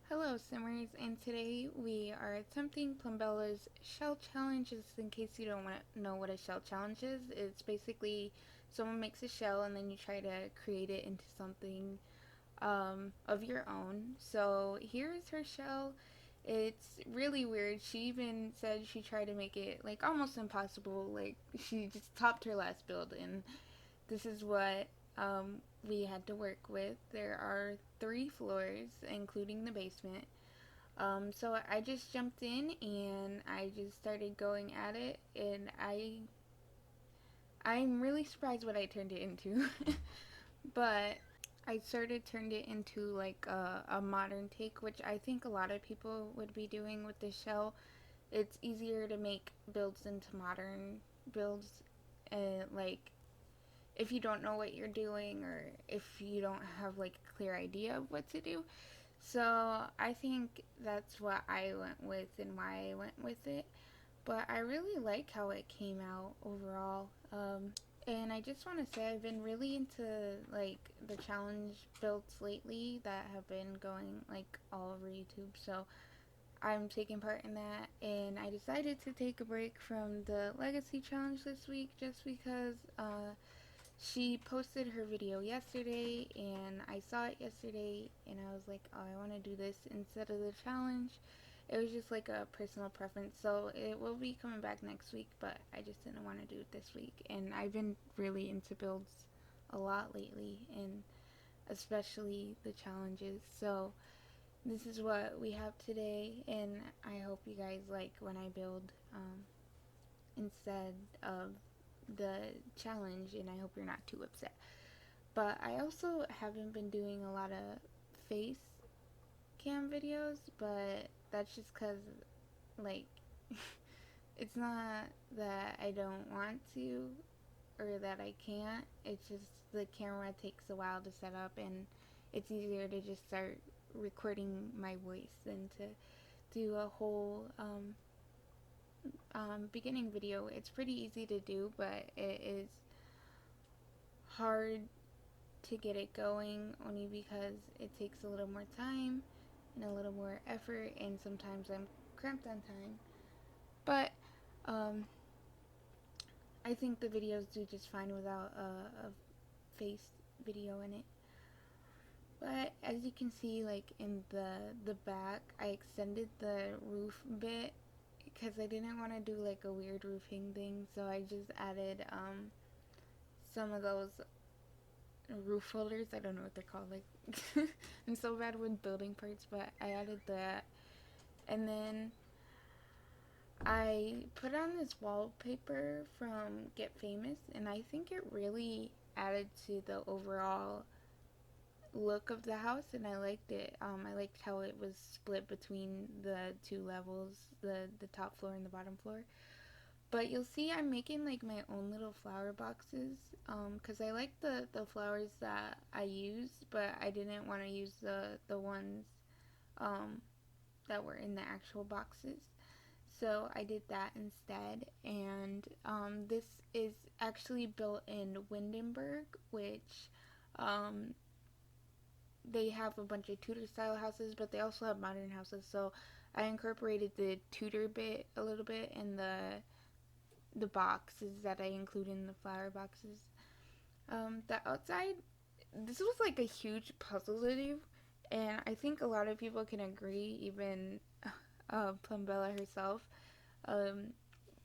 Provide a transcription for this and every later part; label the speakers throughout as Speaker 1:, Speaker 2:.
Speaker 1: Hello Simmers, and today we are attempting Plumbella's shell challenge. Just in case you don't want to know what a shell challenge is, it's basically someone makes a shell and then you try to create it into something of your own. So here's her shell. It's really weird. She even said she tried to make it like almost impossible. Like she just topped her last build, and this is what we had to work with. There are 3 floors, including the basement. So I just jumped in and I just started going at it, and I'm really surprised what I turned it into. But I sort of turned it into like a modern take, which I think a lot of people would be doing with this shell. It's easier to make builds into modern builds, like if you don't know what you're doing or if you don't have like a clear idea of what to do. So I think that's what I went with and why I went with it. But I really like how it came out overall. And I just want to say I've been really into like the challenge builds lately that have been going like all over YouTube. So I'm taking part in that, and I decided to take a break from the Legacy Challenge this week just because she posted her video yesterday, and I saw it yesterday, and I was like, oh, I want to do this instead of the challenge. It was just like a personal preference, so it will be coming back next week, but I just didn't want to do it this week. And I've been really into builds a lot lately, and especially the challenges. So this is what we have today, and I hope you guys like when I build instead of the challenge, and I hope you're not too upset. But I also haven't been doing a lot of face cam videos, but that's just because, like, it's not that I don't want to or that I can't. It's just the camera takes a while to set up, and it's easier to just start recording my voice than to do a whole beginning video. It's pretty easy to do, but it is hard to get it going only because it takes a little more time and a little more effort, and sometimes I'm cramped on time. But um, I think the videos do just fine without a face video in it. But as you can see, like in the back, I extended the roof bit because I didn't want to do like a weird roofing thing, so I just added some of those roof holders. I don't know what they're called. Like I'm so bad with building parts, but I added that, and then I put on this wallpaper from Get Famous, and I think it really added to the overall look of the house, and I liked it. I liked how it was split between the 2 levels, the top floor and the bottom floor. But you'll see I'm making like my own little flower boxes, because I like the flowers that I used, but I didn't want to use the ones um, that were in the actual boxes. So I did that instead, and this is actually built in Windenburg, which um, they have a bunch of Tudor style houses, but they also have modern houses. So I incorporated the Tudor bit a little bit in the boxes that I include in the flower boxes. The outside, this was like a huge puzzle to do, and I think a lot of people can agree, even Plumbella herself. Um,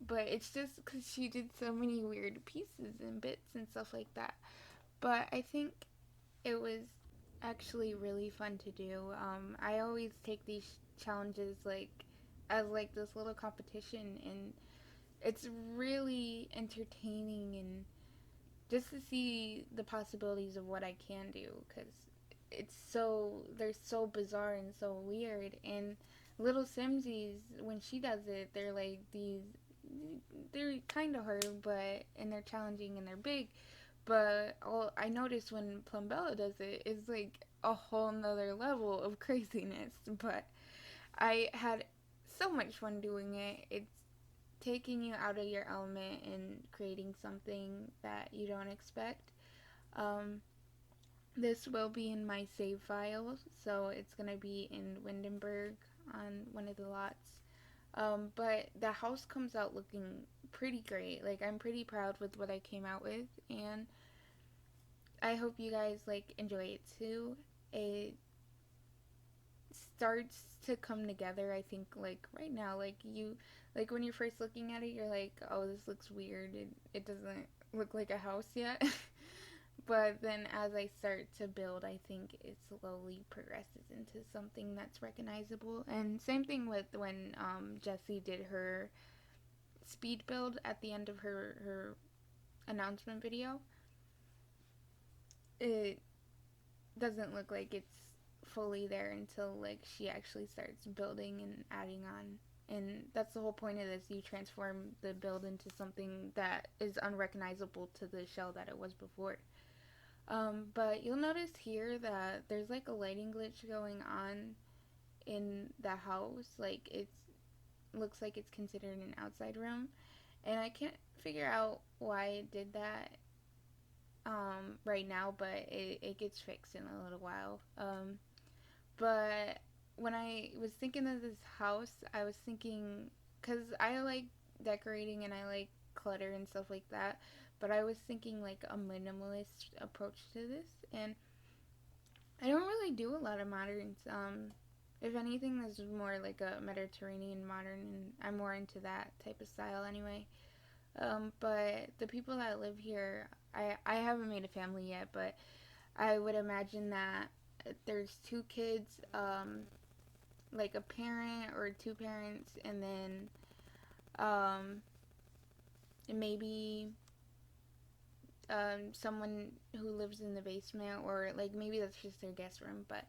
Speaker 1: but it's just because she did so many weird pieces and bits and stuff like that. But I think it was actually really fun to do. I always take these challenges like as like this little competition, and it's really entertaining, and just to see the possibilities of what I can do, because they're so bizarre and so weird. And little Simsies, when she does it, they're kind of hard, but and they're challenging and they're big. But all I noticed when Plumbella does it is like a whole nother level of craziness. But I had so much fun doing it. It's taking you out of your element and creating something that you don't expect. Um, This will be in my save files, so it's gonna be in Windenburg on one of the lots. But the house comes out looking pretty great. Like, I'm pretty proud with what I came out with, and I hope you guys like enjoy it too. It starts to come together. I think like right now, like when you're first looking at it, you're like, oh, this looks weird. It doesn't look like a house yet. But then as I start to build, I think it slowly progresses into something that's recognizable. And same thing with when Jessie did her speed build at the end of her announcement video. It doesn't look like it's fully there until like she actually starts building and adding on. And that's the whole point of this. You transform the build into something that is unrecognizable to the shell that it was before. But you'll notice here that there's like a lighting glitch going on in the house. Like it's looks like it's considered an outside room, and I can't figure out why it did that right now, but it gets fixed in a little while. But when I was thinking of this house, I was thinking, because I like decorating and I like clutter and stuff like that, but I was thinking like a minimalist approach to this, and I don't really do a lot of moderns. If anything, this is more like a Mediterranean modern, and I'm more into that type of style anyway. But the people that live here, I haven't made a family yet, but I would imagine that there's two kids, like a parent or two parents, and then um, maybe someone who lives in the basement, or like maybe that's just their guest room. But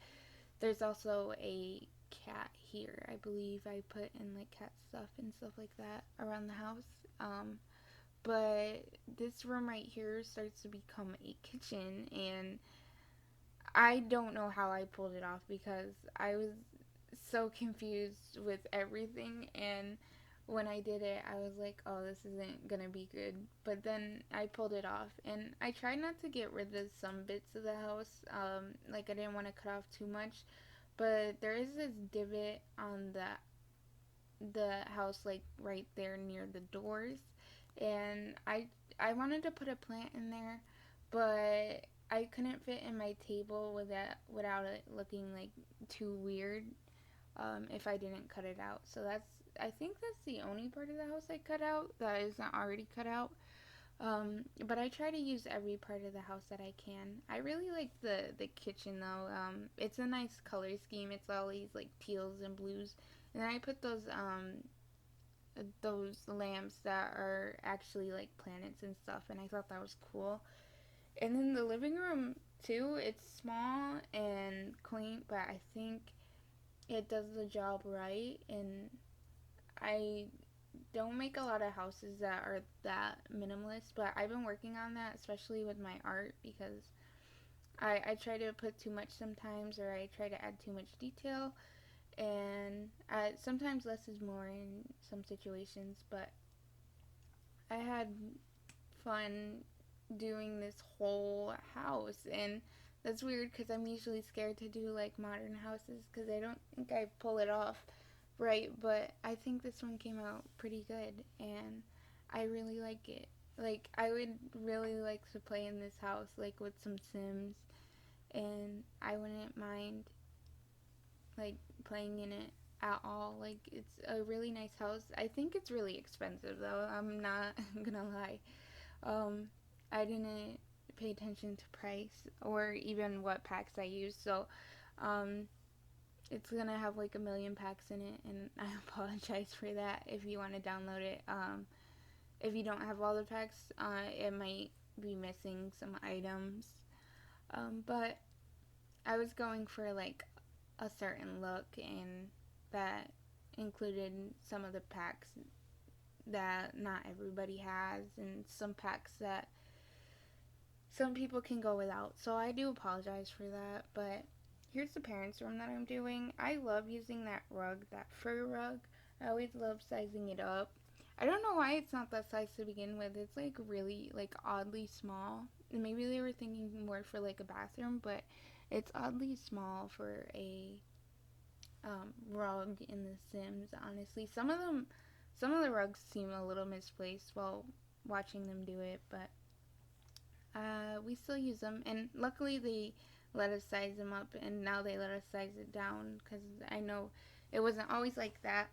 Speaker 1: there's also a cat here. I believe I put in like cat stuff and stuff like that around the house. But this room right here starts to become a kitchen, and I don't know how I pulled it off because I was so confused with everything, and when I did it I was like, oh, this isn't gonna be good. But then I pulled it off, and I tried not to get rid of some bits of the house. Like I didn't want to cut off too much, but there is this divot on the house, like right there near the doors, and I wanted to put a plant in there, but I couldn't fit in my table without it looking like too weird, if I didn't cut it out. So I think that's the only part of the house I cut out that isn't already cut out. But I try to use every part of the house that I can. I really like the kitchen though. It's a nice color scheme. It's all these like teals and blues, and then I put those lamps that are actually like planets and stuff, and I thought that was cool. And then the living room too. It's small and quaint, but I think it does the job right. And I don't make a lot of houses that are that minimalist, but I've been working on that, especially with my art, because I try to put too much sometimes, or I try to add too much detail, and sometimes less is more in some situations. But I had fun doing this whole house, and that's weird because I'm usually scared to do like modern houses because I don't think I pull it off right, but I think this one came out pretty good, and I really like it. Like I would really like to play in this house like with some Sims, and I wouldn't mind like playing in it at all. Like it's a really nice house. I think it's really expensive though. I'm not gonna lie. Um, I didn't pay attention to price or even what packs I use, so um, it's gonna have like a million packs in it, and I apologize for that. If you want to download it, if you don't have all the packs, it might be missing some items. But I was going for like a certain look, and that included some of the packs that not everybody has, and some packs that some people can go without. So I do apologize for that. But here's the parents' room that I'm doing. I love using that rug, that fur rug. I always love sizing it up. I don't know why it's not that size to begin with. It's like really like oddly small. maybe they were thinking more for like a bathroom, but it's oddly small for a rug in The Sims. Honestly, some of the rugs seem a little misplaced while watching them do it, but we still use them, and luckily they let us size them up, and now they let us size it down because I know it wasn't always like that.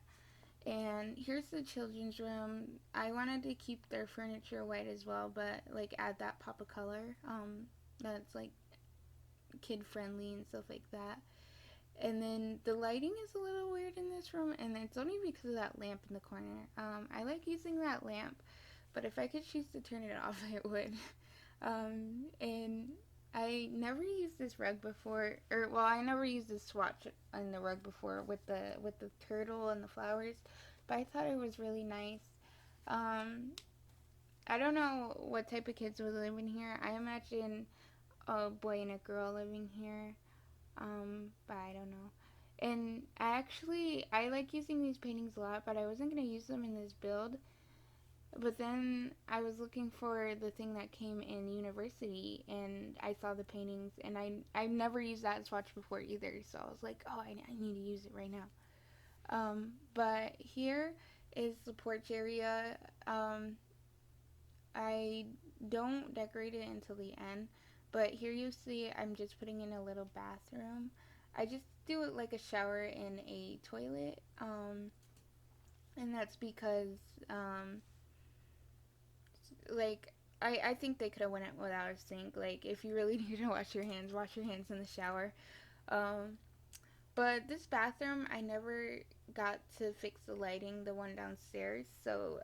Speaker 1: And here's the children's room. I wanted to keep their furniture white as well, but like add that pop of color that's like kid friendly and stuff like that. And then the lighting is a little weird in this room, and it's only because of that lamp in the corner. I like using that lamp, but if I could choose to turn it off, I would. And I never used this rug before, or well, I never used this swatch on the rug before with the turtle and the flowers, but I thought it was really nice. Um, I don't know what type of kids would live in here. I imagine a boy and a girl living here, but I don't know. And I like using these paintings a lot, but I wasn't gonna use them in this build. But then I was looking for the thing that came in university, and I saw the paintings, and I've never used that swatch before either. So I was like, oh, I need to use it right now. But here is the porch area. I don't decorate it until the end, but here you see I'm just putting in a little bathroom. I just do it like a shower and a toilet, and that's because like I think they could have went it without a sink. Like if you really need to wash your hands in the shower. Um, but this bathroom, I never got to fix the lighting, the one downstairs. So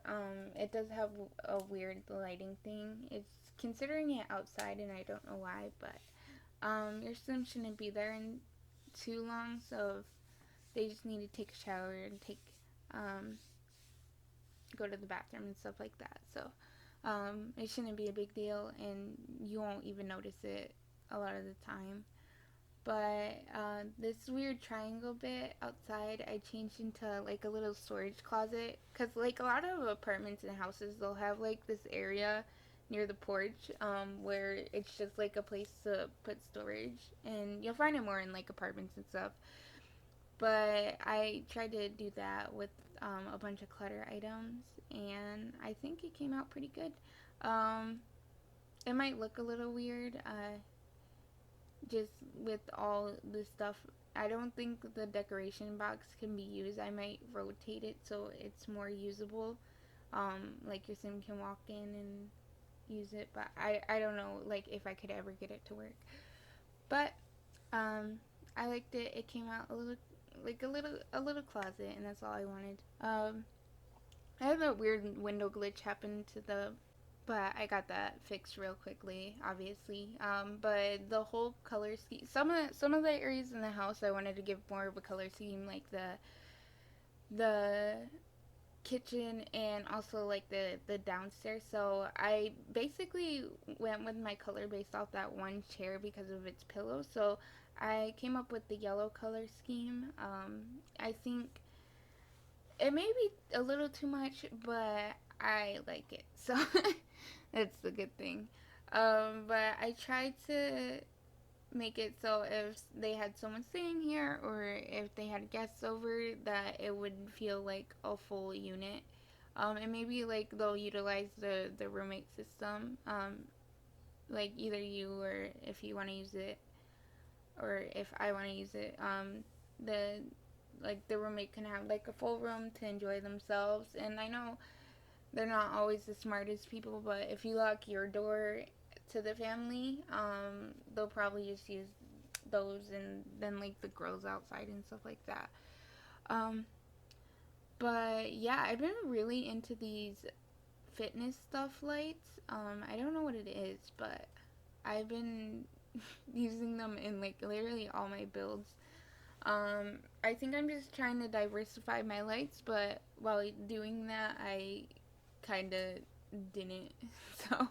Speaker 1: it does have a weird lighting thing. It's considering it outside, and I don't know why. But your sim shouldn't be there in too long. So if they just need to take a shower and um, go to the bathroom and stuff like that. So it shouldn't be a big deal, and you won't even notice it a lot of the time. But this weird triangle bit outside, I changed into like a little storage closet. Because, like, a lot of apartments and houses, they'll have like this area near the porch where it's just like a place to put storage. And you'll find it more in like apartments and stuff. But I tried to do that with a bunch of clutter items, and I think it came out pretty good. Um, it might look a little weird, just with all the stuff. I don't think the decoration box can be used. I might rotate it so it's more usable. Like your sim can walk in and use it, but I don't know like if I could ever get it to work. But um, I liked it. It came out a little like a little closet, and that's all I wanted. I had a weird window glitch happen to the, but I got that fixed real quickly, obviously. But the whole color scheme, some of the areas in the house, I wanted to give more of a color scheme, like the kitchen and also like the downstairs. So I basically went with my color based off that one chair because of its pillow. So I came up with the yellow color scheme. I think it may be a little too much, but I like it. So that's the good thing. But I tried to make it so if they had someone staying here or if they had guests over, that it would feel like a full unit. And maybe like they'll utilize the roommate system. Like either you or if you want to use it or if I want to use it. The like the roommate can have like a full room to enjoy themselves. And I know they're not always the smartest people, but if you lock your door to the family, they'll probably just use those and then like the grills outside and stuff like that. Um, but yeah, I've been really into these fitness stuff lights. I don't know what it is, but I've been using them in like literally all my builds. I think I'm just trying to diversify my lights, but while doing that, I kind of didn't. So,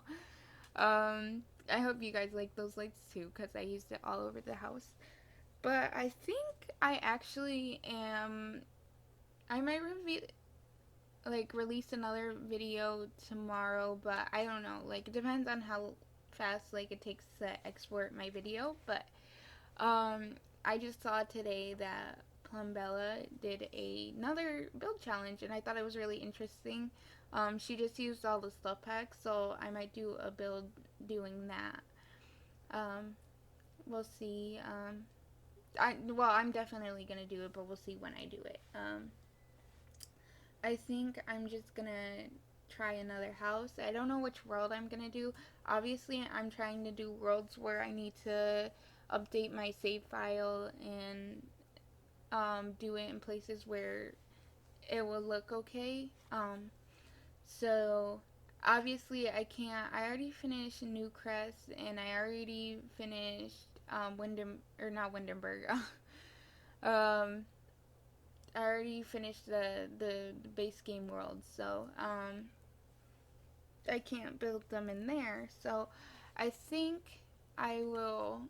Speaker 1: I hope you guys like those lights too, because I used it all over the house. But I think I actually am. I might release another video tomorrow, but I don't know. Like, it depends on how fast like it takes to export my video, but um, I just saw today that Plumbella did another build challenge, and I thought it was really interesting. She just used all the stuff packs, so I might do a build doing that. Um, we'll see. I'm definitely gonna do it, but we'll see when I do it. I think I'm just gonna try another house. I don't know which world I'm gonna do. Obviously, I'm trying to do worlds where I need to update my save file and do it in places where it will look okay. So obviously I can't. I already finished New Crest and I already finished not Windenburg. um, I already finished the base game world, so I can't build them in there. So I think I will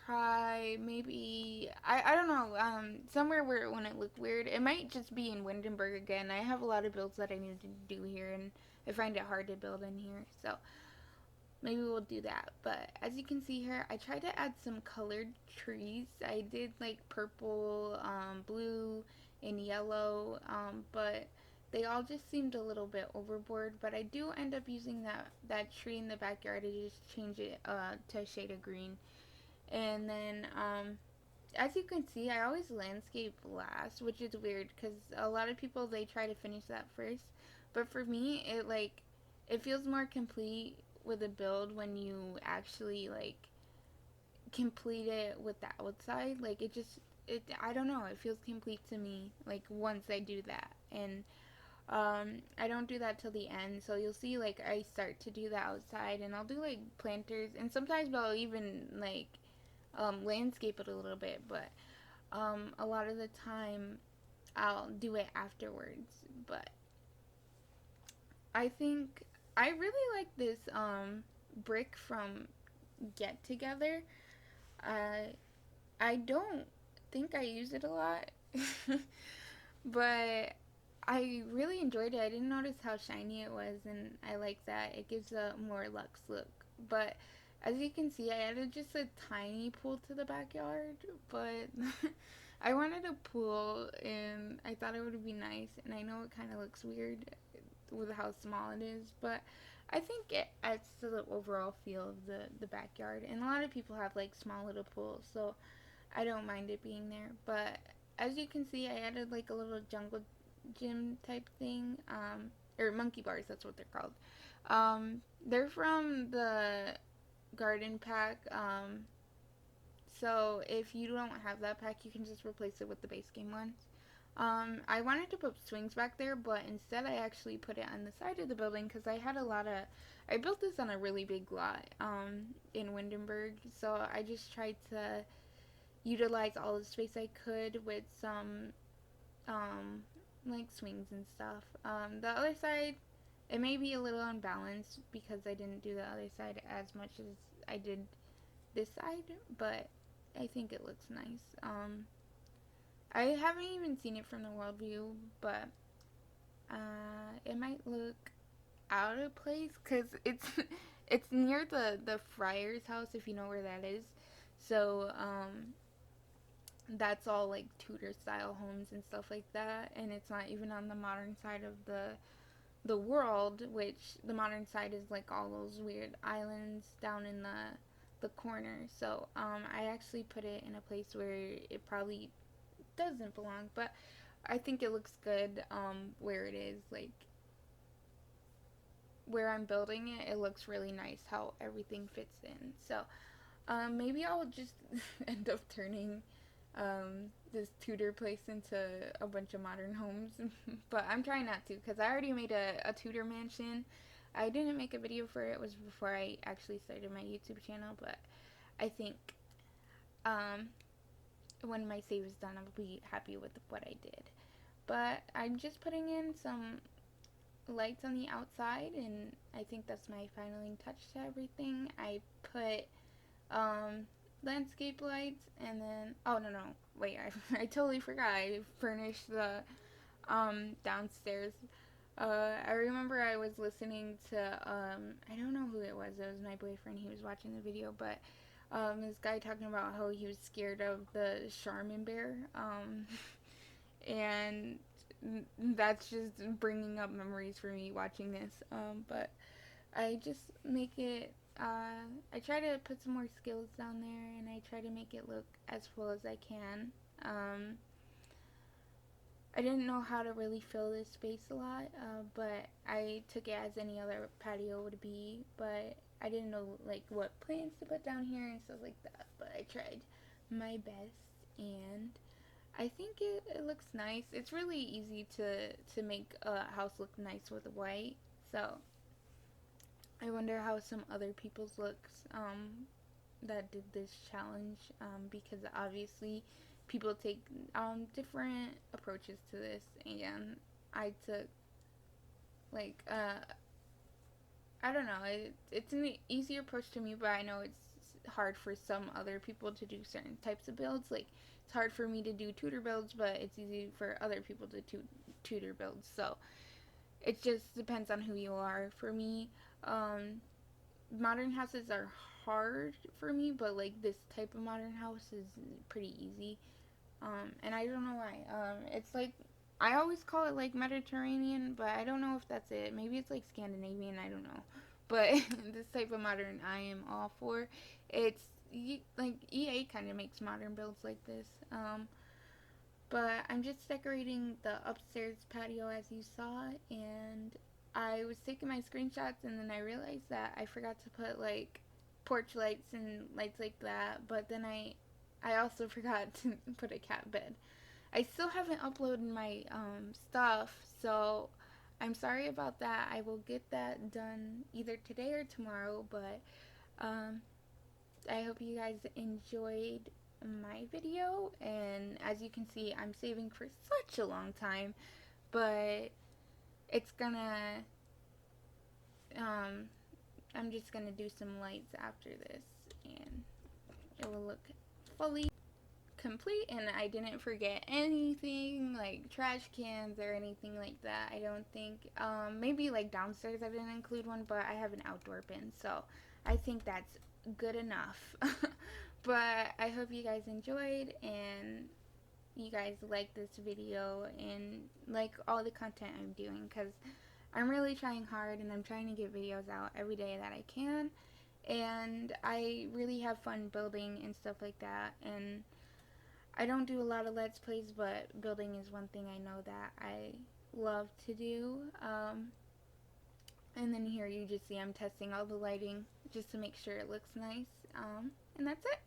Speaker 1: try maybe I don't know somewhere where it wouldn't look weird. It might just be in Windenburg again. I have a lot of builds that I need to do here, and I find it hard to build in here. So maybe we'll do that. But as you can see here, I tried to add some colored trees. I did like purple, blue, and yellow, but they all just seemed a little bit overboard. But I do end up using that tree in the backyard to just change it to a shade of green. And then, as you can see, I always landscape last, which is weird because a lot of people they try to finish that first. But for me, it feels more complete with a build when you actually like complete it with the outside. Like it I don't know, it feels complete to me like once I do that. And I don't do that till the end, so you'll see like I start to do the outside and I'll do like planters, and sometimes I'll even like landscape it a little bit, but a lot of the time I'll do it afterwards. But I think I really like this brick from Get Together. I don't think I use it a lot, but I really enjoyed it. I didn't notice how shiny it was, and I like that. It gives a more luxe look. But as you can see, I added just a tiny pool to the backyard, but I wanted a pool, and I thought it would be nice. And I know it kind of looks weird with how small it is, but I think it adds to the overall feel of the backyard. And a lot of people have like small little pools, so I don't mind it being there. But as you can see, I added like a little jungle gym type thing, or monkey bars, that's what they're called. They're from the garden pack, so if you don't have that pack, you can just replace it with the base game ones. I wanted to put swings back there, but instead I actually put it on the side of the building because I had a lot of, I built this on a really big lot, in Windenburg, so I just tried to utilize all the space I could with some, like swings and stuff. The other side, it may be a little unbalanced because I didn't do the other side as much as I did this side, but I think it looks nice. I haven't even seen it from the world view, but it might look out of place because it's it's near the friar's house, if you know where that is. So that's all like Tudor style homes and stuff like that, and it's not even on the modern side of the world, which the modern side is like all those weird islands down in the corner. So I actually put it in a place where it probably doesn't belong, but I think it looks good where it is, like where I'm building it. It looks really nice how everything fits in. So maybe I'll just end up turning this Tudor place into a bunch of modern homes. But I'm trying not to because I already made a Tudor mansion. I didn't make a video for it. It was before I actually started my YouTube channel, but I think when my save is done, I'll be happy with what I did. But I'm just putting in some lights on the outside, and I think that's my finishing touch to everything. I put landscape lights, and then oh no, wait, I totally forgot. I furnished the downstairs. I remember I was listening to, I don't know who it was my boyfriend, he was watching the video, but this guy talking about how he was scared of the Charmin bear, and that's just bringing up memories for me watching this, but I just make it, I try to put some more skills down there, and I try to make it look as full as I can. I didn't know how to really fill this space a lot, but I took it as any other patio would be, but I didn't know like what plants to put down here and stuff like that, but I tried my best, and I think it looks nice. It's really easy to make a house look nice with white, so I wonder how some other people's looks that did this challenge, because obviously people take different approaches to this, and I took like I don't know, it's an easy approach to me, but I know it's hard for some other people to do certain types of builds. Like it's hard for me to do tutor builds, but it's easy for other people to tutor builds. So it just depends on who you are. For me, modern houses are hard for me, but like this type of modern house is pretty easy. And I don't know why. It's like I always call it like Mediterranean, but I don't know if that's it. Maybe it's like Scandinavian. I don't know. But this type of modern, I am all for. It's like EA kind of makes modern builds like this. But I'm just decorating the upstairs patio as you saw, and I was taking my screenshots, and then I realized that I forgot to put like porch lights and lights like that. But then I also forgot to put a cat bed. I still haven't uploaded my stuff, so I'm sorry about that. I will get that done either today or tomorrow, but um, I hope you guys enjoyed my video, and as you can see, I'm saving for such a long time, but it's gonna um, I'm just gonna do some lights after this, and it will look fully complete, and I didn't forget anything like trash cans or anything like that. I don't think, maybe like downstairs I didn't include one, but I have an outdoor bin, so I think that's good enough. But I hope you guys enjoyed, and you guys like this video and like all the content I'm doing, because I'm really trying hard, and I'm trying to get videos out every day that I can, and I really have fun building and stuff like that. And I don't do a lot of Let's Plays, but building is one thing I know that I love to do. And then here you just see I'm testing all the lighting just to make sure it looks nice. And that's it.